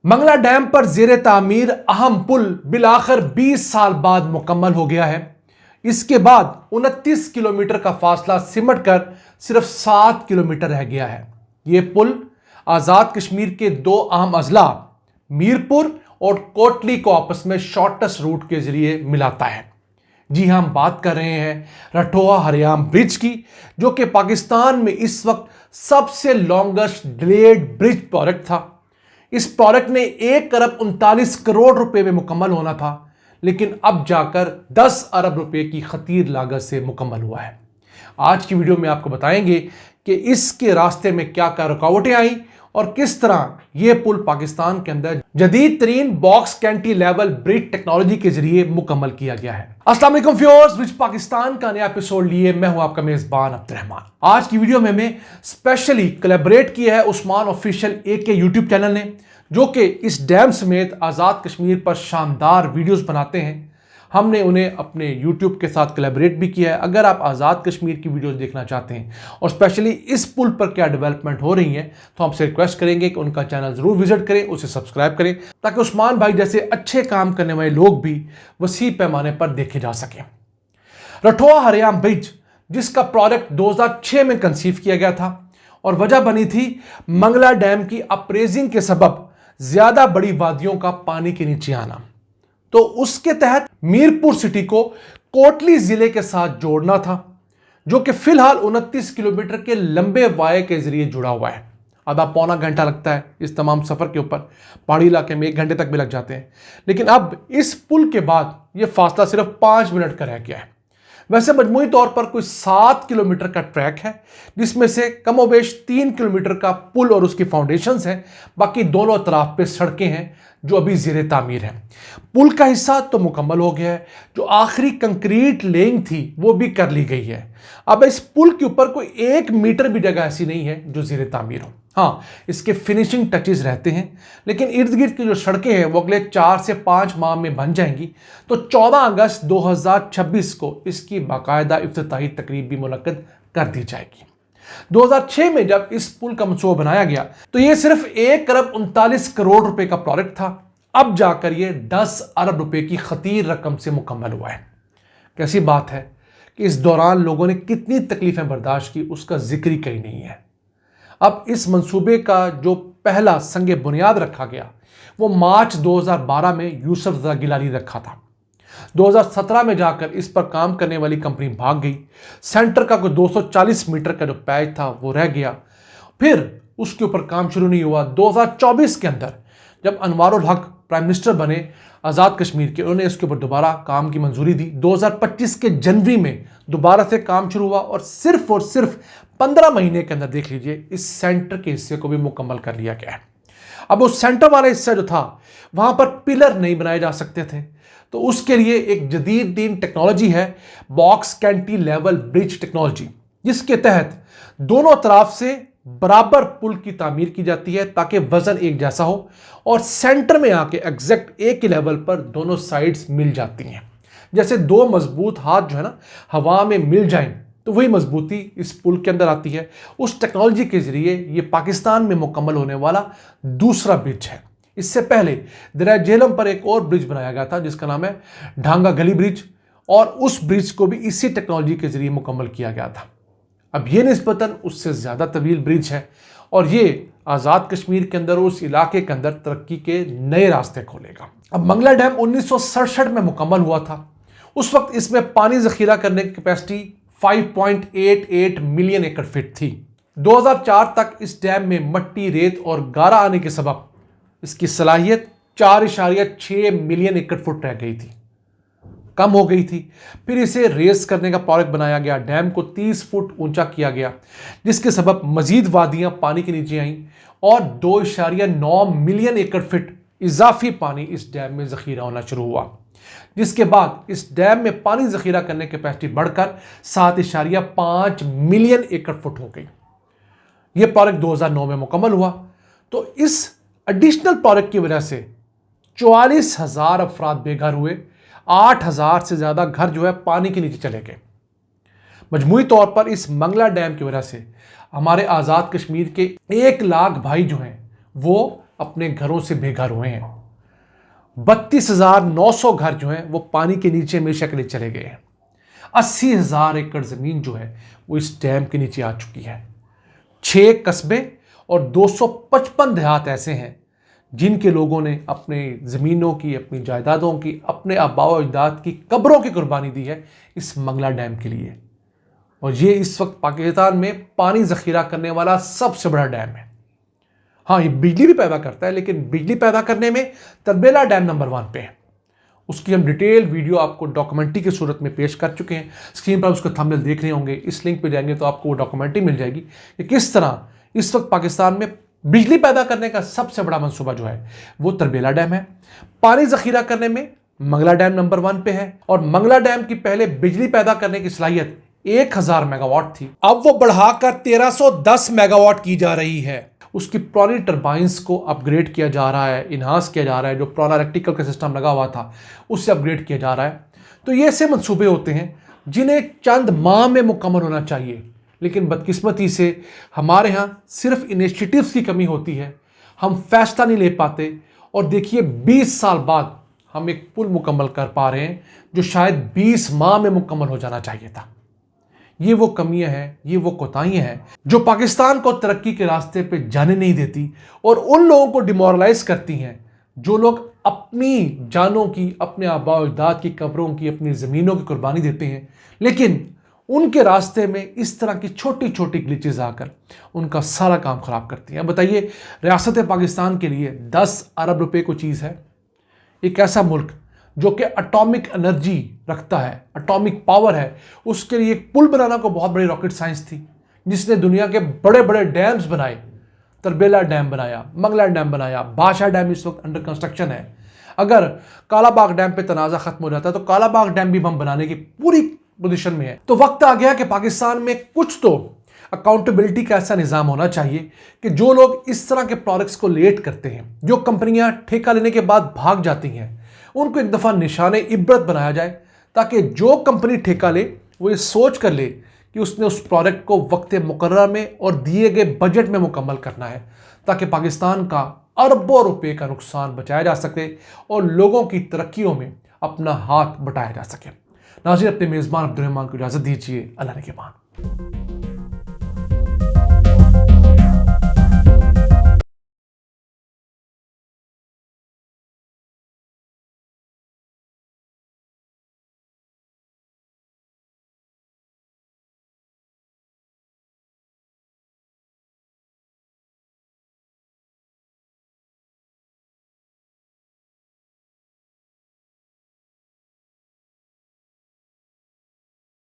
Mangla dam पर जेर तामीर अहम पुल बिलाखिर 20 साल बाद मुकम्मल हो गया है। इसके बाद 29 किलोमीटर का फासला सिमट कर सिर्फ 7 किलोमीटर रह गया है। यह पुल आज़ाद कश्मीर के दो अहम अजला मीरपुर और कोटली को आपस में शॉर्टेस्ट रूट के जरिए मिलाता है। जी हाँ, हम बात कर रहे हैं रठोआ हरियाम ब्रिज की, जो कि पाकिस्तान में इस वक्त सबसे लॉन्गेस्ट डिलेड ब्रिज प्रोजेक्ट था। इस प्रोजेक्ट ने 1 अरब 39 करोड़ रुपए में मुकम्मल होना था, लेकिन अब जाकर 10 अरब रुपए की खतीर लागत से मुकम्मल हुआ है। आज की वीडियो में आपको बताएंगे कि इसके रास्ते में क्या क्या रुकावटें आई और किस तरह यह पुल पाकिस्तान के अंदर जदीद तरीन बॉक्स कैंटिलेवर ब्रिज टेक्नोलॉजी के जरिए मुकम्मल किया गया है। अस्सलाम वालेकुम व्यूअर्स, ब्रिज पाकिस्तान का नया एपिसोड लिए मैं हूं आपका मेजबान अब्दुर्रहमान। आज की वीडियो में मैं स्पेशली कोलैबोरेट किया है उस्मान ऑफिशियल एक के यूट्यूब चैनल ने, जो कि इस डैम समेत आज़ाद कश्मीर पर शानदार वीडियोस बनाते हैं। हमने उन्हें अपने YouTube के साथ कोलैबोरेट भी किया है। अगर आप आज़ाद कश्मीर की वीडियोस देखना चाहते हैं और स्पेशली इस पुल पर क्या डेवलपमेंट हो रही है, तो आपसे रिक्वेस्ट करेंगे कि उनका चैनल ज़रूर विजिट करें, उसे सब्सक्राइब करें, ताकि उस्मान भाई जैसे अच्छे काम करने वाले लोग भी वसी पैमाने पर देखे जा सकें। रठोआ हरियाम ब्रिज, जिसका प्रोजेक्ट 2006 में कंसीव किया गया था और वजह बनी थी मंगला डैम की अप्रेजिंग के सबब ज्यादा बड़ी वादियों का पानी के नीचे आना, तो उसके तहत मीरपुर सिटी को कोटली जिले के साथ जोड़ना था, जो कि फिलहाल 29 किलोमीटर के लंबे वाये के जरिए जुड़ा हुआ है। आधा पौना घंटा लगता है इस तमाम सफर के ऊपर, पहाड़ी इलाके में 1 घंटे तक भी लग जाते हैं। लेकिन अब इस पुल के बाद यह फासला सिर्फ 5 मिनट का रह गया है। वैसे मजमूई तौर पर कोई 7 किलोमीटर का ट्रैक है, जिसमें से कमोबेश 3 किलोमीटर का पुल और उसकी फाउंडेशंस हैं। बाकी दोनों तरफ पे सड़कें हैं जो अभी ज़ेरे तामीर हैं। पुल का हिस्सा तो मुकम्मल हो गया है, जो आखिरी कंक्रीट लेइंग थी वो भी कर ली गई है। अब इस पुल के ऊपर कोई 1 मीटर भी जगह ऐसी नहीं है जो ज़ेरे तामीर हो। हाँ, इसके फिनिशिंग टचेस रहते हैं, लेकिन इर्द गिर्द की जो सड़कें हैं वो अगले 4 से 5 माह में बन जाएंगी। तो 14 अगस्त 2026 को इसकी बाकायदा इफ्तिताही तकरीब भी मुनक्कद कर दी जाएगी। 2006 में जब इस पुल का मंसूबा बनाया गया तो यह सिर्फ 1 अरब 39 करोड़ रुपए का प्रोजेक्ट था। अब जाकर यह 10 अरब रुपए की खतीर रकम से मुकम्मल हुआ है। कैसी बात है कि इस दौरान लोगों ने कितनी तकलीफें बर्दाश्त की, उसका जिक्र ही कहीं नहीं है। अब इस मंसूबे का जो पहला संगे बुनियाद रखा गया वो मार्च 2012 में यूसुफ रज़ा गिलानी रखा था। 2017 में जाकर इस पर काम करने वाली कंपनी भाग गई। सेंटर का कोई 240 मीटर का जो पैच था वो रह गया, फिर उसके ऊपर काम शुरू नहीं हुआ। 2024 के अंदर जब अनवारुल हक प्राइम मिनिस्टर बने आज़ाद कश्मीर के, उन्होंने इसके ऊपर दोबारा काम की मंजूरी दी। 2025 के जनवरी में दोबारा से काम शुरू हुआ और सिर्फ 15 महीने के अंदर देख लीजिए इस सेंटर के हिस्से को भी मुकम्मल कर लिया गया है। अब उस सेंटर वाला हिस्सा जो था वहां पर पिलर नहीं बनाए जा सकते थे, तो उसके लिए एक जदीद तीन टेक्नोलॉजी है, बॉक्स कैंटिलेवर ब्रिज टेक्नोलॉजी, जिसके तहत दोनों तरफ से बराबर पुल की तामीर की जाती है ताकि वजन एक जैसा हो और सेंटर में आके एग्जैक्ट एक ही लेवल पर दोनों साइड्स मिल जाती हैं। जैसे दो मजबूत हाथ जो है ना हवा में मिल जाएं, तो वही मजबूती इस पुल के अंदर आती है। उस टेक्नोलॉजी के जरिए ये पाकिस्तान में मुकम्मल होने वाला दूसरा ब्रिज है। इससे पहले दरिया झेलम पर एक और ब्रिज बनाया गया था जिसका नाम है ढांगा गली ब्रिज, और उस ब्रिज को भी इसी टेक्नोलॉजी के जरिए मुकम्मल किया गया था। अब ये निस्बतन उससे ज़्यादा तवील ब्रिज है और ये आज़ाद कश्मीर के अंदर उस इलाके के अंदर तरक्की के नए रास्ते खोलेगा। अब मंगला डैम 1967 में मुकम्मल हुआ था। उस वक्त इसमें पानी जखीरा करने की कैपेसिटी 5.88 मिलियन एकड़ फीट थी। 2004 तक इस डैम में मट्टी, रेत और गारा आने के सबब इसकी सलाहियत 4.6 मिलियन एकड़ फुट रह गई थी, कम हो गई थी। फिर इसे रेस करने का प्रोजेक्ट बनाया गया, डैम को 30 फुट ऊंचा किया गया, जिसके सबब मजीद वादियां पानी के नीचे आईं और 2.9 मिलियन एकड़ फीट इजाफी पानी इस डैम में जखीरा होना शुरू हुआ, जिसके बाद इस डैम में पानी जखीरा करने की कैपेसिटी बढ़कर 7.5 मिलियन एकड़ फुट हो गई। यह प्रोजेक्ट 2009 में मुकम्मल हुआ। तो इस एडिशनल प्रोजेक्ट की वजह से 44,000 अफराद बेघर हुए, 8,000 से ज़्यादा घर जो है पानी के नीचे चले गए। मजमूई तौर पर इस मंगला डैम की वजह से हमारे आज़ाद कश्मीर के 1 लाख भाई जो हैं वो अपने घरों से बेघर हुए हैं। 32,900 घर जो हैं वो पानी के नीचे हमेशा के लिए चले गए हैं। 80,000 एकड़ ज़मीन जो है वो इस डैम के नीचे आ चुकी है। 6 कस्बे और 255 देहात ऐसे हैं जिनके लोगों ने अपने ज़मीनों की, अपनी जायदादों की, अपने आबाओ अजदाद की कब्रों की कुर्बानी दी है इस मंगला डैम के लिए। और ये इस वक्त पाकिस्तान में पानी ज़ख़ीरा करने वाला सबसे बड़ा डैम है। हाँ, ये बिजली भी पैदा करता है, लेकिन बिजली पैदा करने में तरबेला डैम नंबर 1 पे है। उसकी हम डिटेल वीडियो आपको डॉक्यूमेंट्री की सूरत में पेश कर चुके हैं। स्क्रीन पर उसका थंबनेल देख रहे होंगे, इस लिंक पे जाएंगे तो आपको वो डॉक्यूमेंट्री मिल जाएगी कि किस तरह इस वक्त पाकिस्तान में बिजली पैदा करने का सबसे बड़ा मंसूबा जो है वो तरबेला डैम है। पानी ज़ख़ीरा करने में मंगला डैम नंबर 1 पे है और मंगला डैम की पहले बिजली पैदा करने की सलाहियत 1000 मेगावाट थी, अब वो बढ़ाकर 1310 मेगावाट की जा रही है। उसकी पुरानी टरबाइंस को अपग्रेड किया जा रहा है, इन्हांस किया जा रहा है। जो पुराना इलेक्ट्रिकल का सिस्टम लगा हुआ था उससे अपग्रेड किया जा रहा है। तो ये ऐसे मंसूबे होते हैं जिन्हें चंद माह में मुकम्मल होना चाहिए, लेकिन बदकिस्मती से हमारे यहाँ सिर्फ इनिशिएटिव्स की कमी होती है, हम फैसला नहीं ले पाते। और देखिए 20 साल बाद हम एक पुल मुकम्मल कर पा रहे हैं जो शायद 20 माह में मुकम्मल हो जाना चाहिए था। ये वो कमियां हैं, ये वो कोताहियां हैं जो पाकिस्तान को तरक्की के रास्ते पे जाने नहीं देती और उन लोगों को डिमोरलाइज करती हैं जो लोग अपनी जानों की, अपने आबाओ अजदाद की कब्रों की, अपनी ज़मीनों की कुर्बानी देते हैं, लेकिन उनके रास्ते में इस तरह की छोटी छोटी ग्लिचेस आकर उनका सारा काम ख़राब करती हैं। बताइए, रियासत पाकिस्तान के लिए 10 अरब रुपए को चीज़ है। एक ऐसा मुल्क जो कि एटॉमिक एनर्जी रखता है, एटॉमिक पावर है, उसके लिए एक पुल बनाना को बहुत बड़ी रॉकेट साइंस थी, जिसने दुनिया के बड़े बड़े डैम्स बनाए। तरबेला डैम बनाया, मंगला डैम बनाया, बादशाह डैम इस वक्त अंडर कंस्ट्रक्शन है। अगर कालाबाग डैम पे तनाज़ा खत्म हो जाता है तो कालाबाग डैम भी हम बनाने की पूरी पोजीशन में है। तो वक्त आ गया कि पाकिस्तान में कुछ तो अकाउंटेबिलिटी का ऐसा निज़ाम होना चाहिए कि जो लोग इस तरह के प्रोडक्ट्स को लेट करते हैं, जो कंपनियां ठेका लेने के बाद भाग जाती हैं, उनको एक दफ़ा निशाने इबरत बनाया जाए, ताकि जो कंपनी ठेका ले वो ये सोच कर ले कि उसने उस प्रोडक्ट को वक्त मुकर्रर में और दिए गए बजट में मुकम्मल करना है, ताकि पाकिस्तान का अरबों रुपए का नुकसान बचाया जा सके और लोगों की तरक्कियों में अपना हाथ बटाया जा सके। नाज़रीन, अपने मेज़बान अब्दुल रहमान को इजाज़त दीजिए। अल्लाह ने के मान।